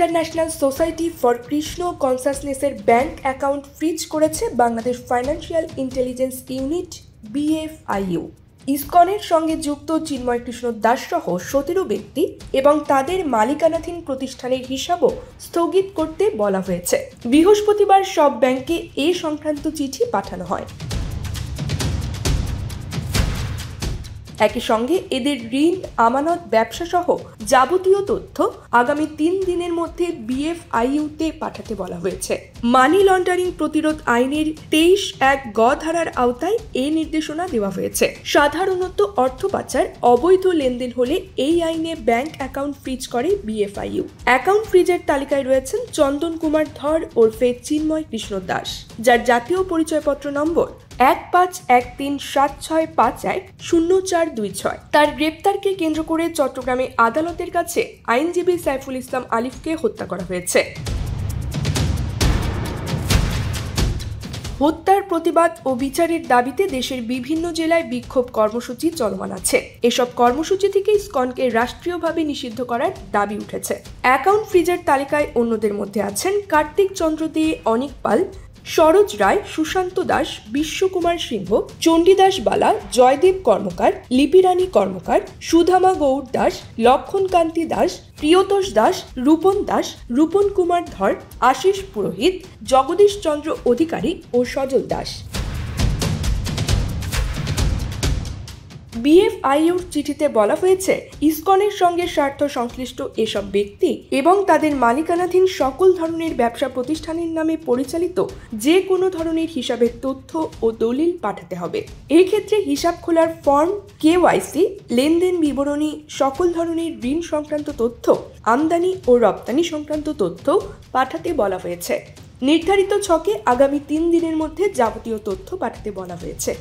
International society for Krishna কনসাসনেসের bank account freeze করেছে Bangladesh financial intelligence unit BFIU। ইসকনের সঙ্গে যুক্ত চিন্ময় কৃষ্ণ দাস সহ 17 ব্যক্তি এবং তাদের মালিকানাধীন প্রতিষ্ঠানের হিসাবও স্থগিত করতে বলা হয়েছে। বৃহস্পতিবার সব ব্যাংকে এ সংক্রান্ত চিঠি পাঠানো হয়। একই সঙ্গে এদের ঋণ, আমানত, ব্যবসা সহ যাবতীয় তথ্য আগামী 3 দিনের মধ্যে BFIU-তে পাঠাতে বলা হয়েছে। মানি লন্ডারিং প্রতিরোধ আইনের 23(1) গ ধারার আওতায় এই নির্দেশনা দেওয়া হয়েছে। সাধারণত অর্থ পাচার, অবৈধ লেনদেন হলে এই আইনে ব্যাংক অ্যাকাউন্ট ফ্রিজ করে BFIU। অ্যাকাউন্ট ফ্রিজের তালিকায় রয়েছেন চন্দন কুমার ধর ওরফে চিন্ময় কৃষ্ণ দাস, যার জাতীয় পরিচয়পত্র নম্বর 151376510426। তার গ্রেপ্তারকে কেন্দ্র করে চট্টগ্রামে আদালতের কাছে আইনজীবী সাইফুল ইসলাম আলিফকে হত্যা করা হয়েছে। হত্যার প্রতিবাদ ও বিচারের দাবিতে দেশের বিভিন্ন জেলায় বিক্ষোভ কর্মসূচি চলমান আছে। এসব কর্মসূচি থেকে ইসকনকে রাষ্ট্রীয়ভাবে নিষিদ্ধ করার দাবি উঠেছে। অ্যাকাউন্ট ফ্রিজের তালিকায় অন্যদের মধ্যে আছেন কার্তিক চন্দ্র দে, অনিক পাল, সরোজ রায়, সুশান্ত দাস, বিশ্বকুমার সিংহ, চণ্ডীদাস বালা, জয়দেব কর্মকার, লিপিরানী কর্মকার, সুধামা গৌর দাস, লক্ষণ কান্তি দাস, প্রিয়তোষ দাস, রূপন দাস, রূপন কুমার ধর, আশিস পুরোহিত, জগদীশ চন্দ্র অধিকারী ও সজল দাস। BFIUর চিঠিতে বলা হয়েছে, ইসকনের সঙ্গে স্বার্থ সংশ্লিষ্ট এসব ব্যক্তি এবং তাদের মালিকানাধীন সকল ধরনের ব্যবসা প্রতিষ্ঠানের নামে পরিচালিত যে কোনো ধরনের হিসাবের তথ্য ও দলিল পাঠাতে হবে। এই ক্ষেত্রে হিসাব খোলার ফর্ম, KYC, লেনদেন বিবরণী, সকল ধরনের ঋণ সংক্রান্ত তথ্য, আমদানি ও রপ্তানি সংক্রান্ত তথ্য পাঠাতে বলা হয়েছে। নির্ধারিত ছকে আগামী 3 দিনের মধ্যে যাবতীয় তথ্য পাঠাতে বলা হয়েছে।